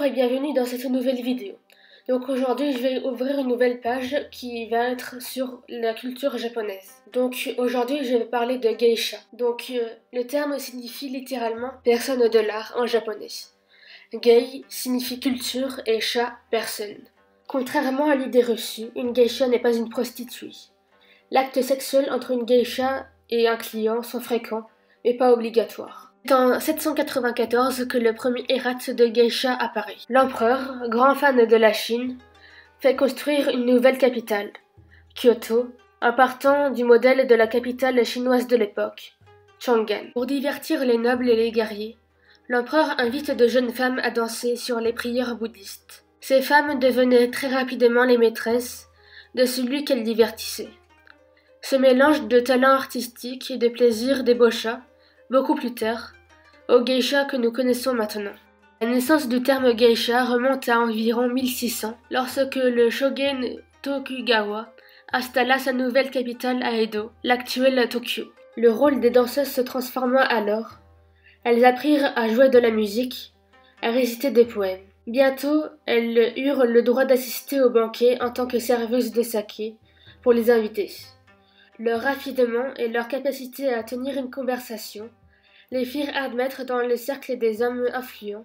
et bienvenue dans cette nouvelle vidéo. Donc aujourd'hui je vais ouvrir une nouvelle page qui va être sur la culture japonaise. Donc aujourd'hui je vais parler de geisha. Donc le terme signifie littéralement personne de l'art en japonais. Gei signifie culture et sha personne. Contrairement à l'idée reçue, une geisha n'est pas une prostituée. L'acte sexuel entre une geisha et un client sont fréquents mais pas obligatoires. C'est en 794 que le premier errate de geisha apparaît. L'empereur, grand fan de la Chine, fait construire une nouvelle capitale, Kyoto, en partant du modèle de la capitale chinoise de l'époque, Chang'an. Pour divertir les nobles et les guerriers, l'empereur invite de jeunes femmes à danser sur les prières bouddhistes. Ces femmes devenaient très rapidement les maîtresses de celui qu'elles divertissaient. Ce mélange de talent artistique et de plaisir débaucha, beaucoup plus tard, au geisha que nous connaissons maintenant. La naissance du terme geisha remonte à environ 1600, lorsque le shogun Tokugawa installa sa nouvelle capitale à Edo, l'actuelle Tokyo. Le rôle des danseuses se transforma alors. Elles apprirent à jouer de la musique, à réciter des poèmes. Bientôt, elles eurent le droit d'assister au banquet en tant que serveuses de saké pour les invités. Leur raffinement et leur capacité à tenir une conversation les firent admettre dans le cercle des hommes influents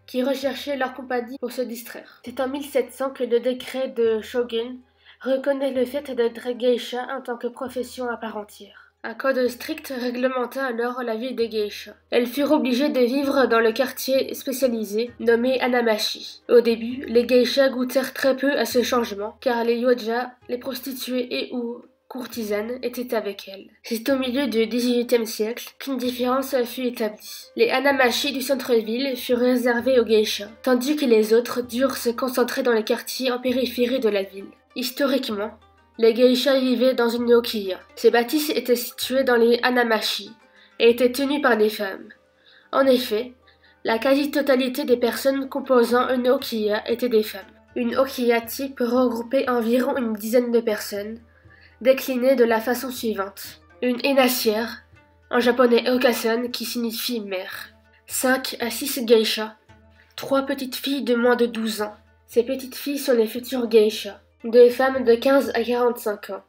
qui recherchaient leur compagnie pour se distraire. C'est en 1700 que le décret de shogun reconnaît le fait d'être geisha en tant que profession à part entière. Un code strict réglementa alors la vie des geishas. Elles furent obligées de vivre dans le quartier spécialisé nommé Hanamachi. Au début, les geishas goûtèrent très peu à ce changement car les yoja, les prostituées et ou courtisanes étaient avec elles. C'est au milieu du XVIIIe siècle qu'une différence fut établie. Les hanamachi du centre-ville furent réservés aux geishas, tandis que les autres durent se concentrer dans les quartiers en périphérie de la ville. Historiquement, les geishas vivaient dans une okiya. Ces bâtisses étaient situées dans les hanamachi et étaient tenues par des femmes. En effet, la quasi-totalité des personnes composant une okiya étaient des femmes. Une okiya type regroupait environ une dizaine de personnes, déclinée de la façon suivante. Une hénassière, en japonais okasan qui signifie mère. 5 à 6 geishas. 3 petites filles de moins de 12 ans. Ces petites filles sont les futures geishas. 2 femmes de 15 à 45 ans.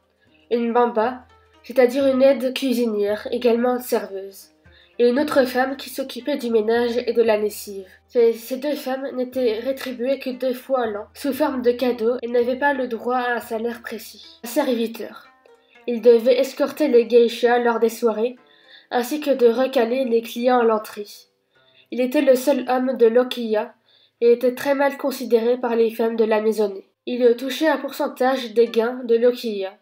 Une bamba, c'est-à-dire une aide cuisinière, également serveuse. Et une autre femme qui s'occupait du ménage et de la lessive. Ces 2 femmes n'étaient rétribuées que 2 fois l'an, sous forme de cadeaux, et n'avaient pas le droit à un salaire précis. Un serviteur. Il devait escorter les geishas lors des soirées, ainsi que de recaler les clients à l'entrée. Il était le seul homme de l'okiya, et était très mal considéré par les femmes de la maisonnée. Il touchait un pourcentage des gains de l'okiya,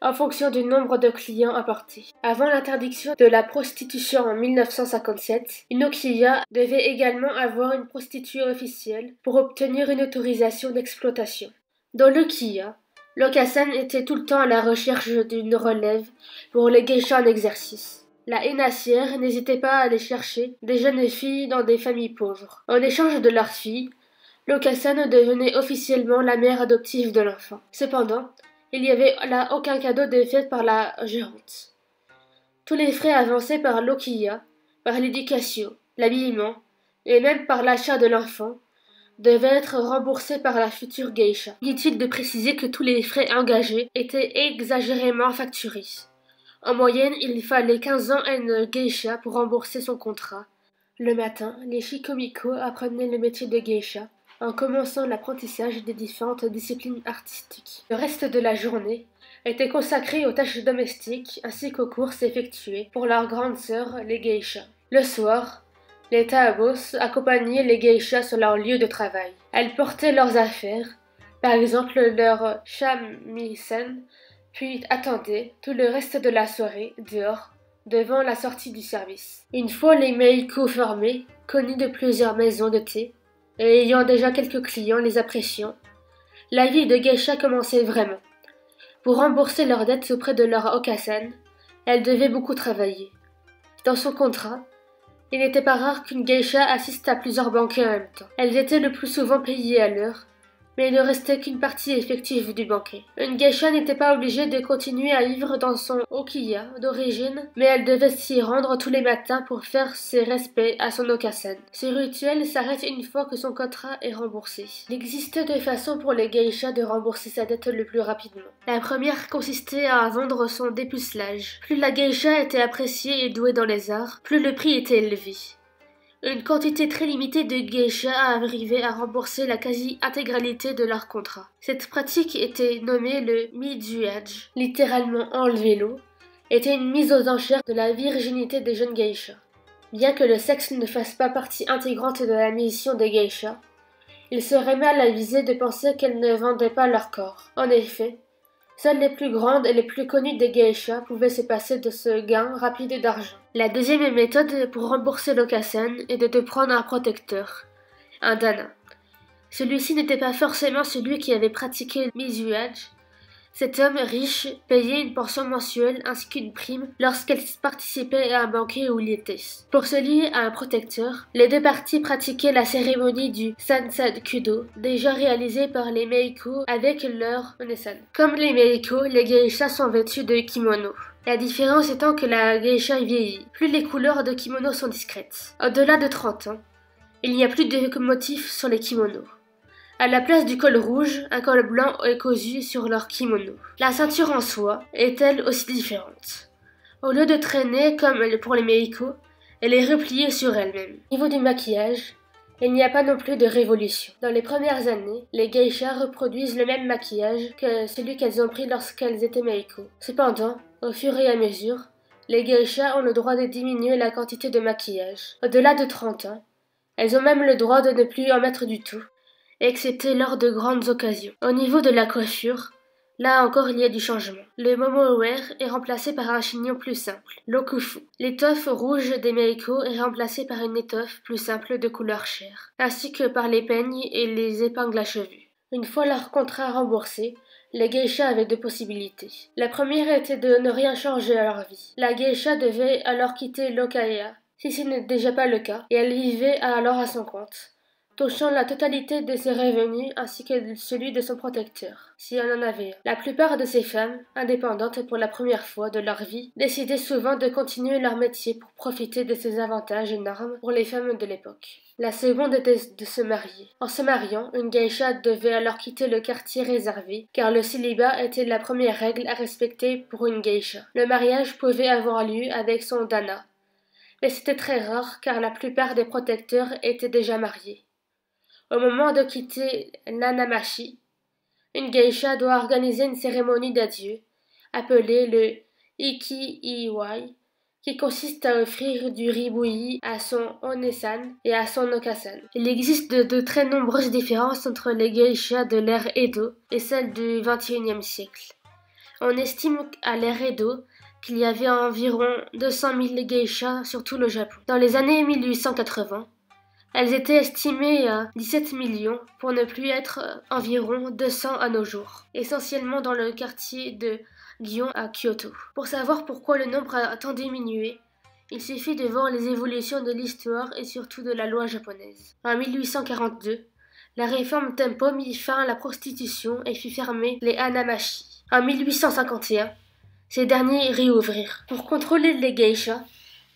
en fonction du nombre de clients apportés. Avant l'interdiction de la prostitution en 1957, une okiya devait également avoir une prostituée officielle pour obtenir une autorisation d'exploitation. Dans l'okiya, l'okasan était tout le temps à la recherche d'une relève pour les geishas en exercice. La hénassière n'hésitait pas à aller chercher des jeunes filles dans des familles pauvres. En échange de leurs filles, l'okasan devenait officiellement la mère adoptive de l'enfant. Cependant, il n'y avait là aucun cadeau de fait par la gérante. Tous les frais avancés par l'okiya, par l'éducation, l'habillement, et même par l'achat de l'enfant, devaient être remboursés par la future geisha. Inutile de préciser que tous les frais engagés étaient exagérément facturés. En moyenne, il fallait 15 ans à une geisha pour rembourser son contrat. Le matin, les shikomiko apprenaient le métier de geisha, en commençant l'apprentissage des différentes disciplines artistiques. Le reste de la journée était consacré aux tâches domestiques ainsi qu'aux courses effectuées pour leurs grandes sœurs, les geishas. Le soir, les taabos accompagnaient les geishas sur leur lieu de travail. Elles portaient leurs affaires, par exemple leur shamisen, puis attendaient tout le reste de la soirée dehors, devant la sortie du service. Une fois les meiko formés, connus de plusieurs maisons de thé, et ayant déjà quelques clients les appréciant, la vie de geisha commençait vraiment. Pour rembourser leurs dettes auprès de leur okasan, elles devaient beaucoup travailler. Dans son contrat, il n'était pas rare qu'une geisha assiste à plusieurs banquets en même temps. Elles étaient le plus souvent payées à l'heure, mais il ne restait qu'une partie effective du banquet. Une geisha n'était pas obligée de continuer à vivre dans son okiya d'origine, mais elle devait s'y rendre tous les matins pour faire ses respects à son okasan. Ce rituel s'arrête une fois que son contrat est remboursé. Il existait deux façons pour les geishas de rembourser sa dette le plus rapidement. La première consistait à vendre son dépucelage. Plus la geisha était appréciée et douée dans les arts, plus le prix était élevé. Une quantité très limitée de geishas arrivait à rembourser la quasi-intégralité de leur contrat. Cette pratique était nommée le mizuage, littéralement enlever l'eau, était une mise aux enchères de la virginité des jeunes geishas. Bien que le sexe ne fasse pas partie intégrante de la mission des geishas, il serait mal avisé de penser qu'elles ne vendaient pas leur corps. En effet, seules les plus grandes et les plus connues des geishas pouvaient se passer de ce gain rapide d'argent. La deuxième méthode pour rembourser l'okasan était de prendre un protecteur, un dana. Celui-ci n'était pas forcément celui qui avait pratiqué le mizuage. Cet homme riche payait une portion mensuelle ainsi qu'une prime lorsqu'elle participait à un banquet où il était. Pour se lier à un protecteur, les deux parties pratiquaient la cérémonie du Sansan-kudo, déjà réalisée par les Meiko avec leur onesan. Comme les Meiko, les geishas sont vêtues de kimono. La différence étant que la geisha vieillit, plus les couleurs de kimono sont discrètes. Au-delà de 30 ans, il n'y a plus de motifs sur les kimonos. À la place du col rouge, un col blanc est cousu sur leur kimono. La ceinture en soie est elle aussi différente. Au lieu de traîner comme pour les Meiko, elle est repliée sur elle-même. Au niveau du maquillage, il n'y a pas non plus de révolution. Dans les premières années, les geishas reproduisent le même maquillage que celui qu'elles ont pris lorsqu'elles étaient Meiko. Cependant, au fur et à mesure, les geishas ont le droit de diminuer la quantité de maquillage. Au-delà de 30 ans, elles ont même le droit de ne plus en mettre du tout, excepté lors de grandes occasions. Au niveau de la coiffure, là encore il y a du changement. Le momo-wear est remplacé par un chignon plus simple, l'okufu. L'étoffe rouge des Meiko est remplacée par une étoffe plus simple de couleur chair, ainsi que par les peignes et les épingles à cheveux. Une fois leur contrat remboursé, les geishas avaient deux possibilités. La première était de ne rien changer à leur vie. La geisha devait alors quitter l'okaya, si ce n'est déjà pas le cas, et elle vivait alors à son compte, touchant la totalité de ses revenus ainsi que celui de son protecteur, si on en avait un. La plupart de ces femmes, indépendantes pour la première fois de leur vie, décidaient souvent de continuer leur métier pour profiter de ces avantages énormes pour les femmes de l'époque. La seconde était de se marier. En se mariant, une geisha devait alors quitter le quartier réservé, car le célibat était la première règle à respecter pour une geisha. Le mariage pouvait avoir lieu avec son dana, mais c'était très rare car la plupart des protecteurs étaient déjà mariés. Au moment de quitter l'anamashi, une geisha doit organiser une cérémonie d'adieu, appelée le iki-iwai, qui consiste à offrir du riz bouilli à son onesan et à son okasan. Il existe de très nombreuses différences entre les geishas de l'ère Edo et celles du XXIe siècle. On estime à l'ère Edo qu'il y avait environ 200 000 geishas sur tout le Japon. Dans les années 1880, elles étaient estimées à 17 millions pour ne plus être environ 200 à nos jours, essentiellement dans le quartier de Gion à Kyoto. Pour savoir pourquoi le nombre a tant diminué, il suffit de voir les évolutions de l'histoire et surtout de la loi japonaise. En 1842, la réforme Tempo mit fin à la prostitution et fit fermer les hanamashi. En 1851, ces derniers réouvrirent. Pour contrôler les geishas,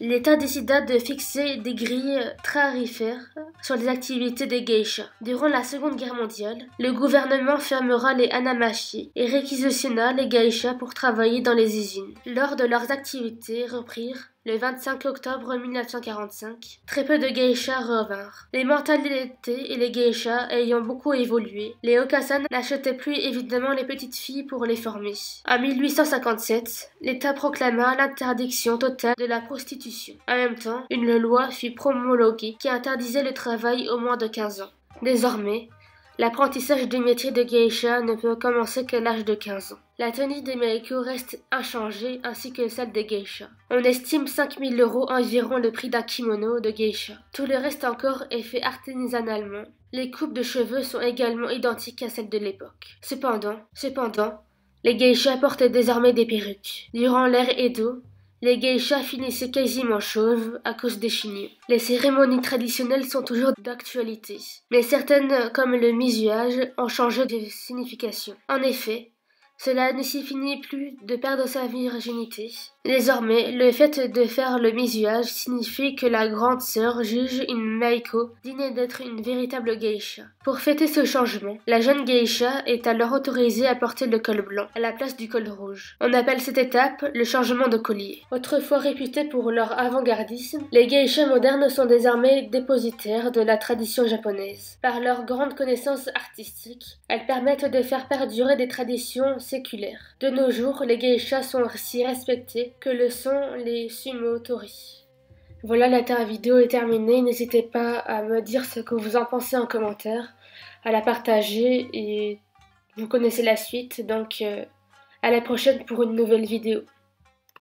l'État décida de fixer des grilles tarifaires sur les activités des geishas. Durant la Seconde Guerre mondiale, le gouvernement fermera les hanamashi et réquisitionna les geishas pour travailler dans les usines. Lors de leurs activités reprirent le 25 octobre 1945, très peu de geishas revinrent. Les mentalités et les geishas ayant beaucoup évolué, les okasan n'achetaient plus évidemment les petites filles pour les former. En 1857, l'État proclama l'interdiction totale de la prostitution. En même temps, une loi fut promulguée qui interdisait le travail au moins de 15 ans. Désormais, l'apprentissage du métier de geisha ne peut commencer qu'à l'âge de 15 ans. La tenue des Meiko reste inchangée ainsi que celle des geishas. On estime 5 000 € environ le prix d'un kimono de geisha. Tout le reste encore est fait artisanalement. Les coupes de cheveux sont également identiques à celles de l'époque. Cependant, les geishas portent désormais des perruques. Durant l'ère Edo, les geishas finissaient quasiment chauves à cause des chignes. Les cérémonies traditionnelles sont toujours d'actualité, mais certaines, comme le misuage, ont changé de signification. En effet, cela ne signifie plus de perdre sa virginité. Désormais, le fait de faire le misuage signifie que la grande sœur juge une Maiko digne d'être une véritable geisha. Pour fêter ce changement, la jeune geisha est alors autorisée à porter le col blanc à la place du col rouge. On appelle cette étape le changement de collier. Autrefois réputées pour leur avant-gardisme, les geishas modernes sont désormais dépositaires de la tradition japonaise. Par leur grande connaissance artistique, elles permettent de faire perdurer des traditions séculaires. De nos jours, les geishas sont si respectées que le sont les sumotori. Voilà, la vidéo est terminée. N'hésitez pas à me dire ce que vous en pensez en commentaire, à la partager et vous connaissez la suite. Donc à la prochaine pour une nouvelle vidéo.